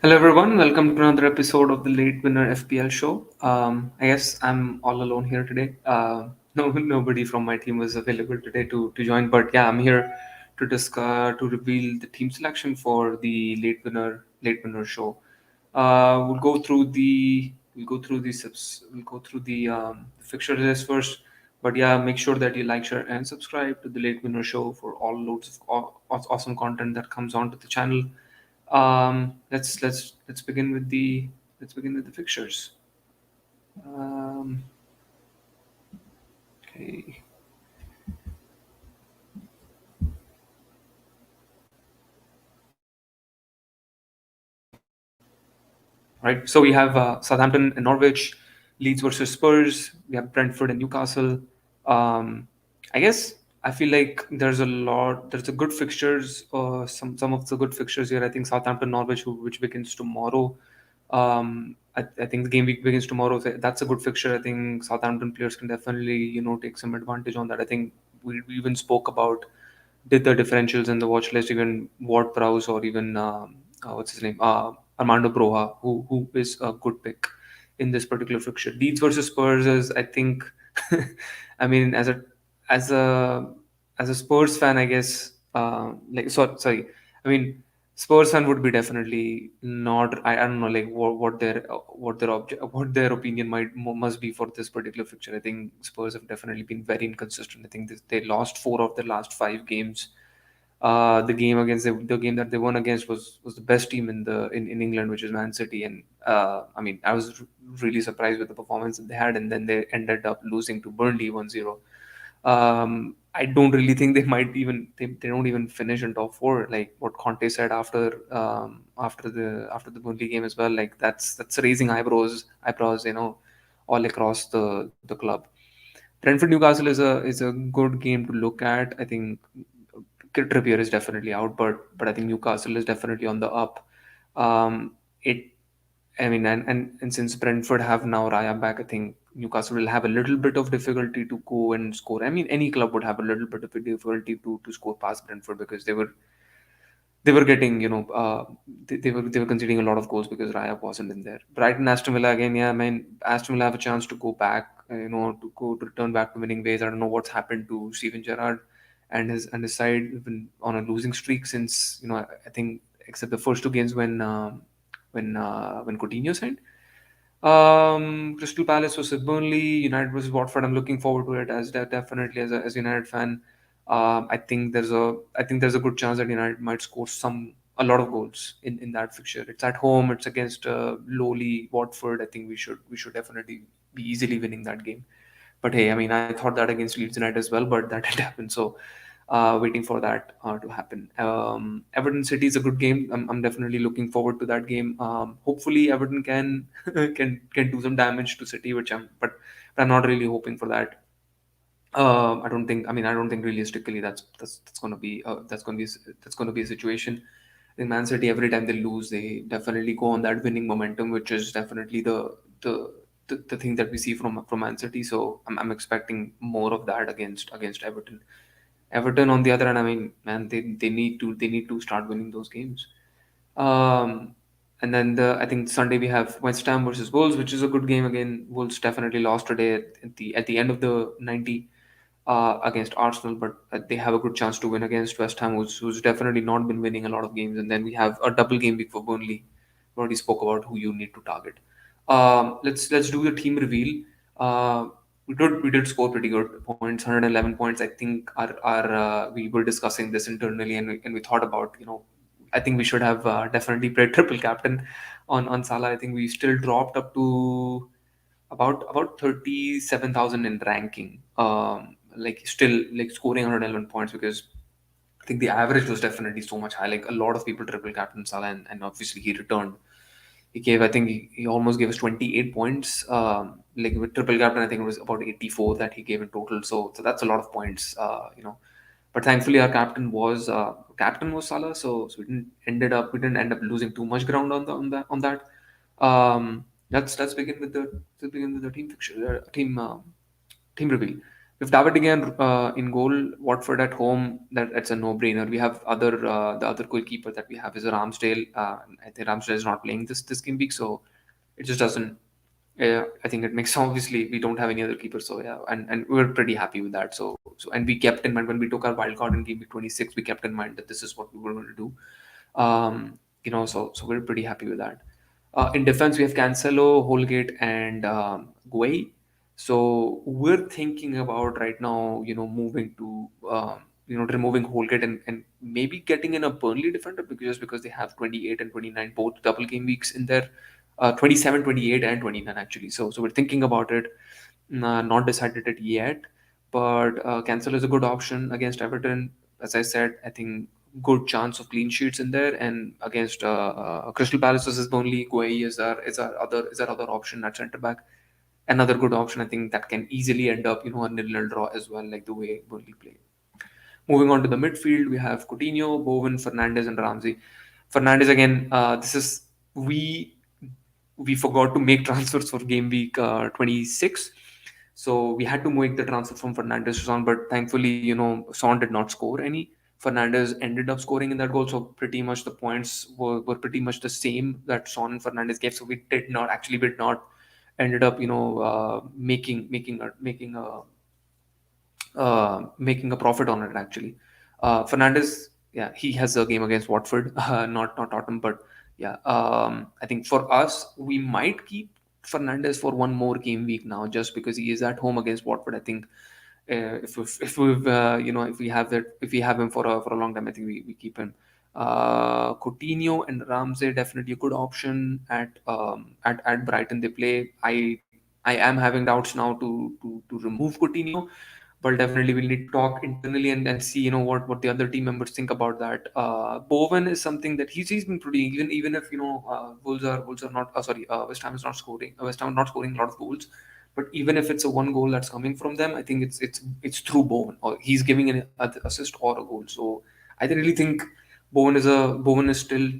Hello everyone, welcome to another episode of the Late Winner FPL Show. I guess I'm all alone here today. Nobody from my team was available today to join, but yeah, I'm here to discuss to reveal the team selection for the Late Winner Show. We'll go through the fixture list first, but yeah, make sure that you like, share, and subscribe to the Late Winner Show for all loads of awesome content that comes onto the channel. Let's begin with the fixtures. Um, okay. Right. So we have Southampton and Norwich, Leeds versus Spurs. We have Brentford and Newcastle. I guess I feel like There's a good fixtures. Some of the good fixtures here. I think Southampton, Norwich, which begins tomorrow. I think the game week begins tomorrow. So that's a good fixture. I think Southampton players can definitely take some advantage on that. I think we even spoke about did the differentials in the watch list, even 𝗕𝗲𝗹𝗹 or even what's his name, Armando Broja, who is a good pick in this particular fixture. Leeds versus Spurs is, I think, I mean, as a as a Spurs fan, I guess, sorry, I mean, Spurs fan would be definitely not. I don't know, like what their opinion must be for this particular fixture. I think Spurs have definitely been very inconsistent. I think they lost four of their last five games. The game that they won against was the best team in England, which is Man City, and I mean I was really surprised with the performance that they had, and then they ended up losing to Burnley 1-0. I don't really think they don't even finish in top four. Like what Conte said after the Burnley game as well. Like that's raising eyebrows, all across the club. Brentford Newcastle is a good game to look at. I think Trippier is definitely out, but I think Newcastle is definitely on the up. It I mean, and since Brentford have now Raya back, I think Newcastle will have a little bit of difficulty to go and score. I mean, any club would have a little bit of a difficulty to score past Brentford because they were getting, they were conceding a lot of goals because Raya wasn't in there. Brighton, Aston Villa again, yeah, I mean, Aston Villa have a chance to go back, to return back to winning ways. I don't know what's happened to Steven Gerrard and his side. Have been on a losing streak since, I think except the first two games when Coutinho signed. Crystal Palace versus Burnley, United versus Watford. I'm looking forward to it definitely as a United fan. I think there's a good chance that United might score a lot of goals in that fixture. It's at home. It's against lowly Watford. I think we should definitely be easily winning that game. But hey, I mean, I thought that against Leeds United as well, but that didn't happen. So waiting for that to happen. Everton City is a good game. I'm definitely looking forward to that game. Hopefully, Everton can can do some damage to City, but I'm not really hoping for that. I don't think. I mean, I don't think realistically that's going to be that's going to be a situation. In Man City, every time they lose, they definitely go on that winning momentum, which is definitely the the thing that we see from Man City. So I'm expecting more of that against Everton. Everton, on the other hand, I mean, man, they need to start winning those games. Um, and then I think Sunday we have West Ham versus Wolves, which is a good game again. Wolves definitely lost today at the end of the 90 against Arsenal, but they have a good chance to win against West Ham, who's definitely not been winning a lot of games. And then we have a double game week for Burnley. We already spoke about who you need to target. Let's do the team reveal. We did score pretty good points, 111 points. I think we were discussing this internally, and we thought about, I think we should have definitely played triple captain on Salah. I think we still dropped up to about 37,000 in ranking. Like still like scoring 111 points because I think the average was definitely so much high. Like a lot of people triple captain Salah, and obviously he returned. I think he almost gave us 28 points. Like with triple captain, I think it was about 84 that he gave in total. So that's a lot of points. But thankfully our captain was Salah, so we didn't end up losing too much ground on that. Let's begin with the team fixture, team reveal. If David again in goal, Watford at home, that's a no-brainer. We have the other goalkeeper that we have is Ramsdale. I think Ramsdale is not playing this game week, so it just doesn't. Yeah, I think it makes obviously we don't have any other keepers, so yeah, and we're pretty happy with that. So and we kept in mind when we took our wild card in game week 26, we kept in mind that this is what we were going to do. So we're pretty happy with that. In defense, we have Cancelo, Holgate, and Guay. So we're thinking about right now, moving to removing Holgate and maybe getting in a Burnley defender because they have 28 and 29 both double game weeks in there, 27, 28, and 29 actually. So we're thinking about it. Not decided it yet, but Cancel is a good option against Everton. As I said, I think good chance of clean sheets in there, and against Crystal Palace versus Burnley, Gueye is our other option at centre back. Another good option, I think that can easily end up a 0-0 draw as well, like the way Burnley play. Moving on to the midfield, we have Coutinho, Bowen, Fernandes, and Ramsey. Fernandes again. This is we forgot to make transfers for game week 26. So we had to make the transfer from Fernandes to Son, but thankfully, Son did not score any. Fernandes ended up scoring in that goal, so pretty much the points were pretty much the same that Son and Fernandes gave. So we did not ended up, making a profit on it actually. Fernandes, yeah, he has a game against Watford, not Tottenham, but yeah, I think for us we might keep Fernandes for one more game week now, just because he is at home against Watford. I think if we have him for a long time, I think we keep him. Coutinho and Ramsey definitely a good option at Brighton. They play. I am having doubts now to remove Coutinho, but definitely we'll need to talk internally and see what the other team members think about that. Bowen is something that he's been pretty, even if Wolves are not West Ham is not scoring, West Ham not scoring a lot of goals, but even if it's a one goal that's coming from them, I think it's through Bowen, or he's giving an assist or a goal. So I really think Bowen is still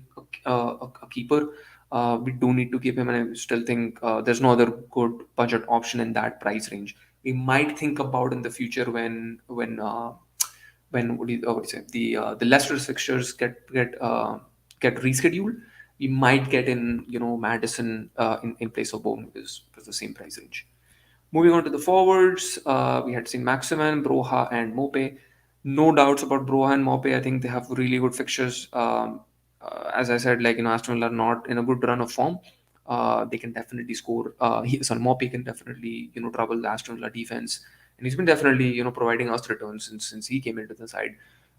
a keeper. We do need to keep him, and I still think there's no other good budget option in that price range. We might think about in the future when what do you say, the Leicester fixtures get rescheduled. We might get in Madison in place of Bowen because the same price range. Moving on to the forwards, we had seen Maximan, Broha, and Mope. No doubts about Broha and Mope. I think they have really good fixtures. As I said, Aston Villa are not in a good run of form. They can definitely score. Mope can definitely trouble the Aston Villa defense, and he's been definitely providing us returns since he came into the side.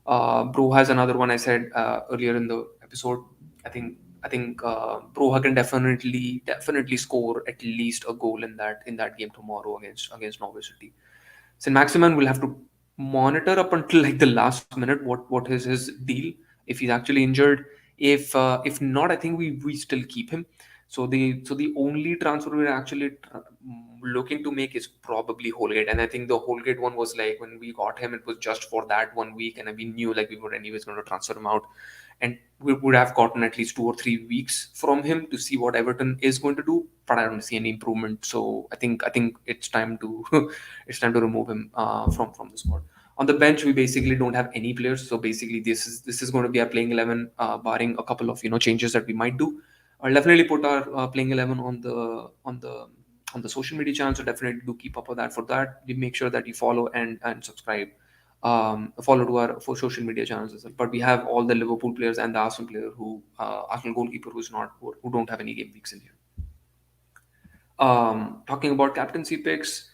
Broha has another one I said earlier in the episode. I think Broha can definitely score at least a goal in that game tomorrow against Norwich City. So Maximan will have to monitor up until like the last minute what is his deal, if he's actually injured. If not, I think we still keep him. So the only transfer we're actually looking to make is probably Holgate, and I think the Holgate one was like when we got him, it was just for that 1 week, and we knew like we were anyways going to transfer him out, and we would have gotten at least 2 or 3 weeks from him to see what Everton is going to do. But I don't see any improvement, so I think it's time to it's time to remove him from the squad. On the bench, we basically don't have any players, so basically this is going to be our playing 11, barring a couple of changes that we might do. I'll definitely put our playing 11 on the social media channel, so definitely do keep up with that. For that, you make sure that you follow and subscribe, follow to our for social media channels as well. But we have all the Liverpool players and the Arsenal player Arsenal goalkeeper who don't have any game weeks in here. Talking about captaincy picks,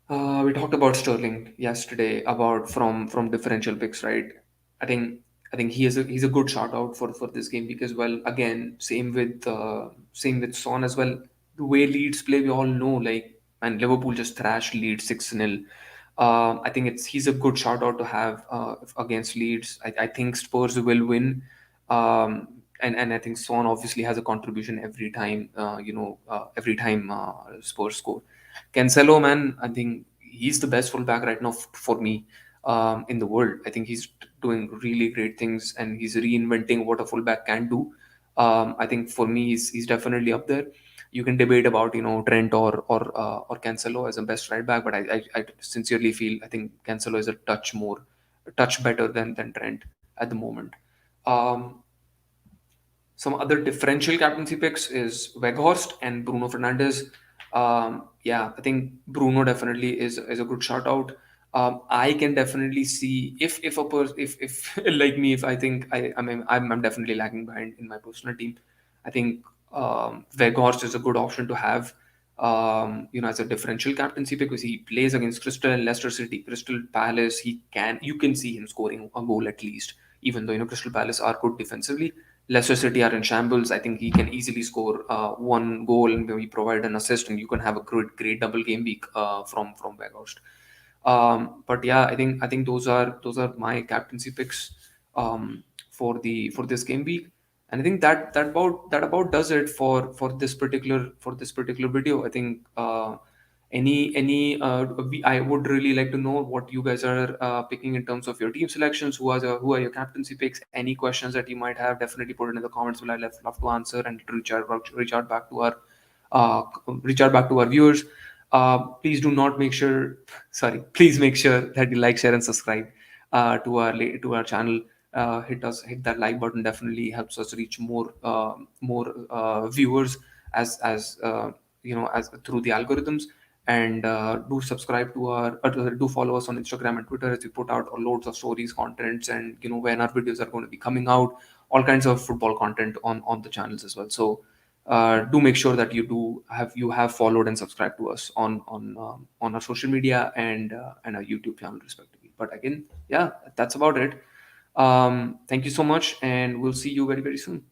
we talked about Sterling yesterday about from differential picks, right? I think I think he's a good shout out for this game week as well. Again, same with Son as well. The way Leeds play, we all know, and Liverpool just thrashed Leeds 6-0. I think he's a good shout out to have against Leeds. I think Spurs will win. And I think Son obviously has a contribution every time Spurs score. Cancelo, man, I think he's the best fullback right now for me in the world. I think he's doing really great things, and he's reinventing what a fullback can do. I think for me, he's definitely up there. You can debate about Trent or Cancelo as a best right back, but I sincerely feel I think Cancelo is a touch better than Trent at the moment. Um, some other differential captaincy picks is Weghorst and Bruno Fernandes. Yeah, I think Bruno definitely is a good shout out. I can definitely see if a person if like me, if I think I'm definitely lagging behind in my personal team. I think Weghorst is a good option to have. As a differential captaincy pick because he plays against Crystal and Leicester City, Crystal Palace. You can see him scoring a goal at least, even though Crystal Palace are good defensively. Leicester City are in shambles. I think he can easily score one goal and maybe provide an assist, and you can have a great double game week from Weghorst. But yeah, I think those are my captaincy picks for this game week, and I think that about does it for this particular video. I think I would really like to know what you guys are picking in terms of your team selections. Who are your captaincy picks? Any questions that you might have, definitely put it in the comments below. I'd love to answer and reach out back to our uh, viewers. Please do not make sure sorry please make sure that you like, share and subscribe to our channel. Hit that like button, definitely helps us reach more viewers as through the algorithms. And do subscribe to do follow us on Instagram and Twitter, as we put out loads of stories, contents, and when our videos are going to be coming out, all kinds of football content on the channels as well. So do make sure that you have followed and subscribed to us on our social media and our YouTube channel respectively. But again, yeah, that's about it. Thank you so much, and we'll see you very, very soon.